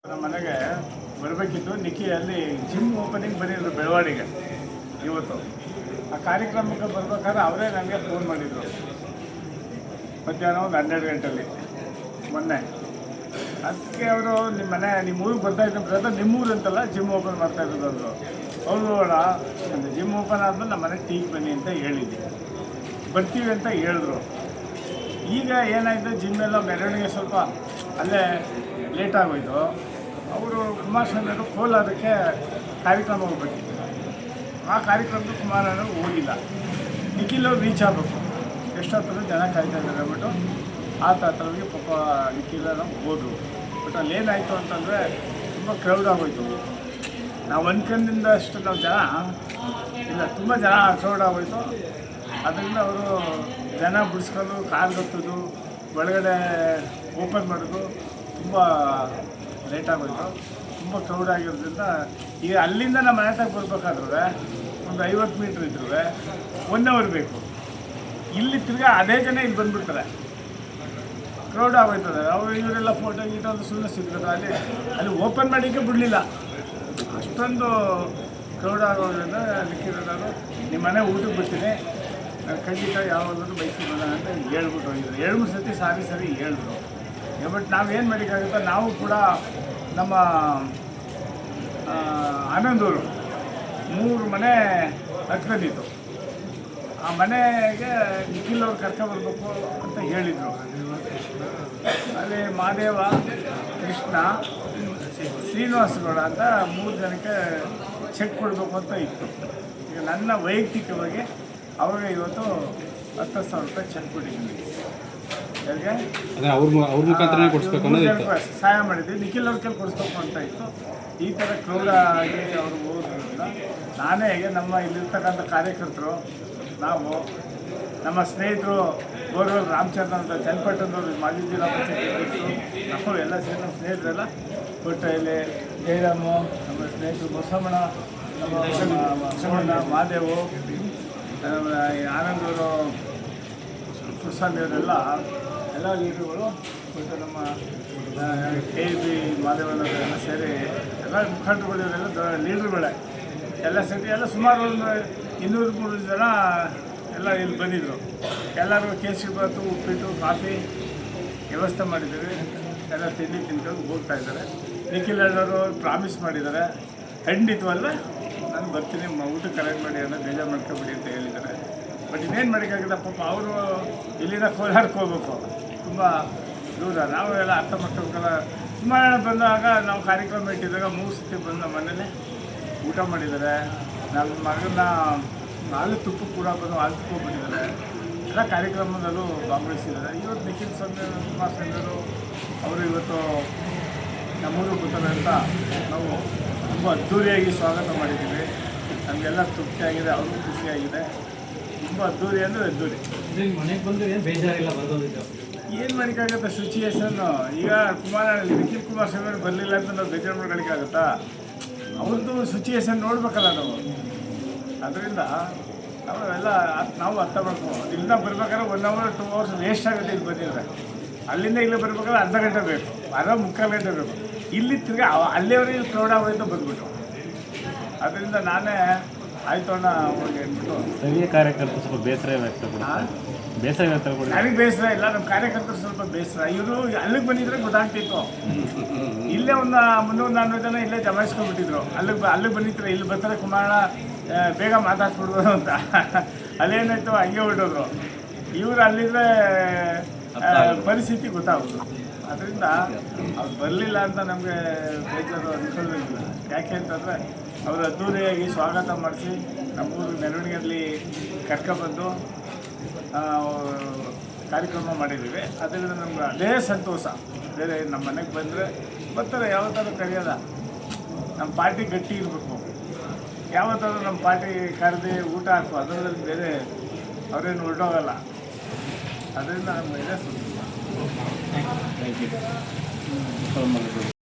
ನಮ್ಮ ಮನೆಗೆ ಬರಬೇಕಿತ್ತು. ನಿಖಿಯಲ್ಲಿ ಜಿಮ್ ಓಪನಿಂಗ್ ಬಂದಿದ್ರು ಬೆಳವಾಡಿಗೆ ಇವತ್ತು. ಆ ಕಾರ್ಯಕ್ರಮಕ್ಕೆ ಬರ್ಬೇಕಾದ್ರೆ ಅವರೇ ನನಗೆ ಫೋನ್ ಮಾಡಿದರು ಮಧ್ಯಾಹ್ನ ಒಂದು 12 ಗಂಟೆಯಲ್ಲಿ ಮೊನ್ನೆ. ಅದಕ್ಕೆ ಅವರು ನಿಮ್ಮ ಊರಿಗೆ ಬರ್ತಾಯಿದ್ರು ಬ್ರದರ್, ನಿಮ್ಮೂರು ಅಂತಲ್ಲ ಜಿಮ್ ಓಪನ್ ಮಾಡ್ತಾಯಿರೋದು ಅಂದರು. ಅವರು ನೋಡ ಅಂದರೆ ಜಿಮ್ ಓಪನ್ ಆದಮೇಲೆ ನಮ್ಮ ಮನೆಗೆ ಟೀಗೆ ಬನ್ನಿ ಅಂತ ಹೇಳಿದ್ದೆ, ಬರ್ತೀವಿ ಅಂತ ಹೇಳಿದ್ರು. ಈಗ ಏನಾಯಿತು, ಜಿಮ್ಮೆಲ್ಲ ಮೆರವಣಿಗೆ ಸ್ವಲ್ಪ ಅಲ್ಲೇ ಲೇಟಾಗೋಯ್ತು. ಅವರು ಕುಮಾರಸ್ವಾಮಿಯವರು ಕೋಲಾರಕ್ಕೆ ಕಾರ್ಯಕ್ರಮ ಹೋಗ್ಬೇಕಿತ್ತು. ಆ ಕಾರ್ಯಕ್ರಮಕ್ಕೆ ಕುಮಾರಣ್ಣರು ಹೋಗಿಲ್ಲ. ನಿಖಿಲ್ ಅವ್ರು ರೀಚ್ ಆಗಬೇಕು, ಎಷ್ಟೊತ್ತರ ಜನ ಕಾಯ್ತಾ ಇದ್ದಾರೆ ಅಂದ್ಬಿಟ್ಟು ಆ ಹತ್ರಗೆ ಪಾಪ ನಿಖಿಲ್ ಹೋದರು. ಬಟ್ ಅಲ್ಲಿ ಏನಾಯಿತು ಅಂತಂದರೆ ತುಂಬ ಕ್ರೌಡ್ ಆಗೋಯ್ತು. ನಾವು ಅನ್ಕೊಂಡಿಂದ ಅಷ್ಟು ನಾವು ಜನ ಇಲ್ಲ, ತುಂಬ ಜನ ಕ್ರೌಡ್ ಆಗೋಯ್ತು. ಅದರಿಂದ ಅವರು ಜನ ಬಿಡಿಸ್ಕೊಂಡು ಕಾಲು ಗೊತ್ತದು ಒಳಗಡೆ ಓಪನ್ ಮಾಡೋದು ತುಂಬ ಲೇಟಾಗೋಯ್ತು. ತುಂಬ ಕ್ರೌಡ್ ಆಗಿರೋದ್ರಿಂದ ಈಗ ಅಲ್ಲಿಂದ ನಮ್ಮ ಮನೆ ತನಕ ಬರ್ಬೇಕಾದ್ರೂ ಒಂದು 50 ಮೀಟ್ರ್ ಇದ್ರೂ 1 ಅವರ್ ಬೇಕು. ಇಲ್ಲಿ ತಿರ್ಗಾ ಅದೇ ಜನ ಇಲ್ಲಿ ಬಂದುಬಿಡ್ತಾರೆ, ಕ್ರೌಡ್ ಆಗೋಯ್ತದೆ. ಅವರು ಇವರೆಲ್ಲ ಫೋಟೋ ಗೀಟೋ ಒಂದು ಸುಮ್ಮನೆ ಸಿಗ್ತದೆ. ಅಲ್ಲಿ ಓಪನ್ ಮಾಡೋಕ್ಕೆ ಬಿಡಲಿಲ್ಲ, ಅಷ್ಟೊಂದು ಕ್ರೌಡ್ ಆಗೋದ್ರಿಂದ ನಿಕ್ಕಿರೋದು ನಿಮ್ಮ ಮನೆ ಊಟಕ್ಕೆ ಬಿಡ್ತೀನಿ, ನಾನು ಖಂಡಿತ ಯಾವಾಗಲೂ ಬೈಕಿಗೆ ಬರೋಣ ಅಂತ ಹೇಳ್ಬಿಟ್ಟು ಹೋಗಿದ್ರು. 2-3 ಸತಿ ಸರಿ ಹೇಳಿದ್ರು. ಬಟ್ ನಾವೇನು ಮಾಡೋಕ್ಕಾಗುತ್ತೆ, ನಾವು ಕೂಡ ನಮ್ಮ ಆನಂದೂರು 3 ಮನೆ ಹತ್ಕೊಂಡಿತ್ತು. ಆ ಮನೆಗೆ ನಿಖಿಲ್ ಅವ್ರು ಕರ್ಕೊಬರ್ಬೇಕು ಅಂತ ಹೇಳಿದರು. ಅಲ್ಲಿ ಮಹಾದೇವ, ಕೃಷ್ಣ, ಶ್ರೀನಿವಾಸಗೌಡ ಅಂತ 3 ಜನಕ್ಕೆ ಚೆಕ್ ಕೊಡಬೇಕು ಅಂತ ಇತ್ತು. ಈಗ ನನ್ನ ವೈಯಕ್ತಿಕವಾಗಿ ಅವ್ರಿಗೆ ಇವತ್ತು 10,000 ರೂಪಾಯಿ ಚೆಕ್ ಕೊಟ್ಟಿದ್ದೀನಿ. ಹೇಗೆ ಸಹಾಯ ಮಾಡಿದ್ವಿ. ನಿಖಿಲ್ ಅವ್ರ ಕೈಲಿ ಕೊಡಿಸ್ಬೇಕು ಅಂತ ಇತ್ತು. ಈ ಥರ ಕ್ರೌಡ್ ಆಗಿ ಅವರು ಹೋದ್ರಿಂದ ನಾನೇ ಹೇಗೆ ನಮ್ಮ ಇಲ್ಲಿರ್ತಕ್ಕಂಥ ಕಾರ್ಯಕರ್ತರು, ನಾವು ನಮ್ಮ ಸ್ನೇಹಿತರು ಗೋರ್ವಲ್ ರಾಮಚಂದ್ರ ಅಂತ ಚನ್ನಪಟ್ಟಣದವರು, ಮಾಜಿ ಜಿಲ್ಲಾ ಪಂಚಾಯತ್ ಅಧ್ಯಕ್ಷರು, ನಾವು ಎಲ್ಲ ಸೇರಿ ನಮ್ಮ ಸ್ನೇಹಿತರೆಲ್ಲ ಕೊಟ್ಟಲ್ಲಿ ಜಯರಾಮು, ನಮ್ಮ ಸ್ನೇಹಿತರು ಬಸವಣ್ಣ, ನಮ್ಮ ಮಹಾದೇವು, ನಮ್ಮ ಆನಂದವರು, ಕುಸ್ವಾಮಿಯವರೆಲ್ಲ ಎಲ್ಲ ಲೀಡ್ರುಗಳು ಮತ್ತು ನಮ್ಮ KB ಮಾದೇವನವರೆಲ್ಲ ಸೇರಿ ಎಲ್ಲ ಮುಖಂಡರುಗಳು, ಇವರೆಲ್ಲ ಲೀಡ್ರುಗಳೇ ಎಲ್ಲ ಸೇರಿ ಎಲ್ಲ ಸುಮಾರು ಒಂದು 200-300 ಜನ ಎಲ್ಲ ಇಲ್ಲಿ ಬಂದಿದ್ದರು. ಎಲ್ಲರೂ ಕೇಸರಿಬಾತು, ಉಪ್ಪಿಟ್ಟು, ಕಾಫಿ ವ್ಯವಸ್ಥೆ ಮಾಡಿದ್ದೀವಿ. ಎಲ್ಲ ತಿಂಡಿ ತಿನ್ಕೊಂಡು ಹೋಗ್ತಾ ಇದ್ದಾರೆ. ನಿಖಿಲ್ ಅಣ್ಣವರು ಪ್ರಾಮಿಸ್ ಮಾಡಿದ್ದಾರೆ, ಖಂಡಿತವಲ್ಲ ನಾನು ಬರ್ತೀನಿ, ಊಟಕ್ಕೆ ಕರೆಕ್ಟ್ ಮಾಡಿ ಅನ್ನೋ ಬೇಜಾರು ಮಾಡ್ಕೊಬಿಡಿ ಅಂತ ಹೇಳಿದ್ದಾರೆ. ಬಟ್ ಇನ್ನೇನು ಮಾಡೋಕ್ಕಾಗುತ್ತೆ, ಪಾಪ ಅವರು ಇಲ್ಲಿಂದ ಕೋಲಾರಕ್ಕೆ ಹೋಗ್ಬೇಕು, ತುಂಬ ದೂರ. ನಾವು ಎಲ್ಲ ಅರ್ಥ ಮಾಡ್ಕೋಬೇಕಲ್ಲ. ಸುಮಾರು ಬಂದಾಗ ನಾವು ಕಾರ್ಯಕ್ರಮ ಇಟ್ಟಿದ್ದಾಗ 3 ಸತಿ ಬಂದು ನಮ್ಮ ಮನೇಲಿ ಊಟ ಮಾಡಿದ್ದಾರೆ. ನನ್ನ ಮಗನ ಹಾಲು ತುಪ್ಪ ಕೂಡ ಬಂದು ಹಾಲು ತುಪ್ಪ ಬಂದಿದ್ದಾರೆ. ಎಲ್ಲ ಕಾರ್ಯಕ್ರಮದಲ್ಲೂ ಭಾಗವಹಿಸಿದ್ದಾರೆ. ಇವತ್ತು ನಿಖಿಲ್ ಕುಮಾರಸ್ವಾಮಿಯವರು ಅವರು ಇವತ್ತು ನಮ್ಮೂರು ಬರ್ತಾರೆ ಅಂತ ನಾವು ತುಂಬ ಅದ್ಧೂರಿಯಾಗಿ ಸ್ವಾಗತ ಮಾಡಿದ್ದೀವಿ. ನಮಗೆಲ್ಲ ತೃಪ್ತಿಯಾಗಿದೆ, ಅವ್ರಿಗೂ ಖುಷಿಯಾಗಿದೆ. ತುಂಬ ಅದ್ದೂರಿ ಅಂದರೆ ಅದ್ದೂರಿ. ಮನೆಗೆ ಬಂದು ಏನು ಬೇಜಾರಿಲ್ಲ, ಬರೋದಿದ್ದು ಏನು ಮಾಡೋಕ್ಕಾಗತ್ತೆ ಸಿಚುಯೇಷನ್ನು. ಈಗ ನಿಖಿಲ್ ಕುಮಾರಸ್ವಾಮಿ ಬರಲಿಲ್ಲ ಅಂತ ನಾವು ಬೇಜಾರು ಮಾಡ್ಕೊಳ್ಳಿಕ್ಕಾಗತ್ತಾ? ಅವ್ರದ್ದು ಸಿಚುಯೇಷನ್ ನೋಡ್ಬೇಕಲ್ಲ ನಾವು. ಅದರಿಂದ ನಾವೆಲ್ಲ ನಾವು ಅರ್ಥ ಮಾಡ್ಕೊಂಡು ಇಲ್ಲಿಂದ ಬರ್ಬೇಕಾದ್ರೆ 1 ಅವರ್ 2 ಅವರ್ಸ್ ವೇಸ್ಟ್ ಆಗುತ್ತೆ. ಇಲ್ಲಿ ಬಂದಿದ್ರೆ ಅಲ್ಲಿಂದ ಇಲ್ಲಿ ಬರ್ಬೇಕಾದ್ರೆ ಅರ್ಧ ಗಂಟೆ ಬೇಕು, ಮುಕ್ಕಾಲು ಗಂಟೆ ಬೇಕು. ಇಲ್ಲಿ ತಿರ್ಗಿ ಅಲ್ಲಿಯವರೆಗೆ ಇಲ್ಲಿ ಕ್ರೌಡ್ ಆಗೋಯ್ತು ಬಂದ್ಬಿಟ್ಟು. ಅದರಿಂದ ನಾನೇ ಆಯ್ತು ಅಣ್ಣ ಹೋಗಿ ಅಂದ್ಬಿಟ್ಟು ಸ್ಥಳೀಯ ಕಾರ್ಯಕರ್ತರು ಸ್ವಲ್ಪ ಬೇಸರ ವ್ಯಕ್ತಪಡ್ತಾರೆ. ನನಗೆ ಬೇಸರ ಇಲ್ಲ, ನಮ್ಮ ಕಾರ್ಯಕರ್ತರು ಸ್ವಲ್ಪ ಬೇಸರ. ಇವರು ಅಲ್ಲಿಗೆ ಬಂದಿದ್ರೆ ಗೊತ್ತಾಗ್ತಿತ್ತು. ಇಲ್ಲೇ ಒಂದು 300-400 ಜನ ಇಲ್ಲೇ ಜಮಾಯಿಸ್ಕೊಂಡ್ಬಿಟ್ಟಿದ್ರು. ಅಲ್ಲಿಗೆ ಬಂದಿದ್ರು, ಇಲ್ಲಿ ಬರ್ತಾರೆ ಕುಮಾರಣ್ಣ ಬೇಗ ಮಾತಾಡ್ಸ್ಬಿಡ್ಬೋದು ಅಂತ. ಅಲ್ಲೇನಾಯ್ತು, ಹಂಗೆ ಹೊರಟೋದ್ರು. ಇವರು ಅಲ್ಲಿದ್ರೆ ಪರಿಸ್ಥಿತಿ ಗೊತ್ತಾಗೋದು. ಅದರಿಂದ ಅವ್ರು ಬರಲಿಲ್ಲ ಅಂತ ನಮಗೆ ಬೇಜಾರು ಅನ್ಕೊಳ್ಳೋದಿಲ್ಲ. ಯಾಕೆ ಅಂತಂದರೆ ಅವರು ಅದ್ದೂರಿಯಾಗಿ ಸ್ವಾಗತ ಮಾಡಿಸಿ ನಮ್ಮೂರು ಮೆರವಣಿಗೆಯಲ್ಲಿ ಕರ್ಕೊಬಂದು ಕಾರ್ಯಕ್ರಮ ಮಾಡಿದ್ದೀವಿ. ಅದರಿಂದ ನಮ್ಗೆ ಅದೇ ಸಂತೋಷ. ಬೇರೆ ನಮ್ಮ ಮನೆಗೆ ಬಂದರೆ ಬರ್ತಾರೆ, ಯಾವತ್ತಾದ್ರೂ ಕರೆಯೋದ. ನಮ್ಮ ಪಾರ್ಟಿ ಗಟ್ಟಿ ಇರಬೇಕು. ಯಾವತ್ತಾದ್ರೂ ನಮ್ಮ ಪಾರ್ಟಿ ಕರೆದು ಊಟ ಹಾಕು, ಅದರಲ್ಲಿ ಬೇರೆ ಅವರೇನು ಹೊರಟೋಗಲ್ಲ. ಅದರಿಂದ ನಮ್ಗೆ ಇದೇ ಸಂತೋಷ.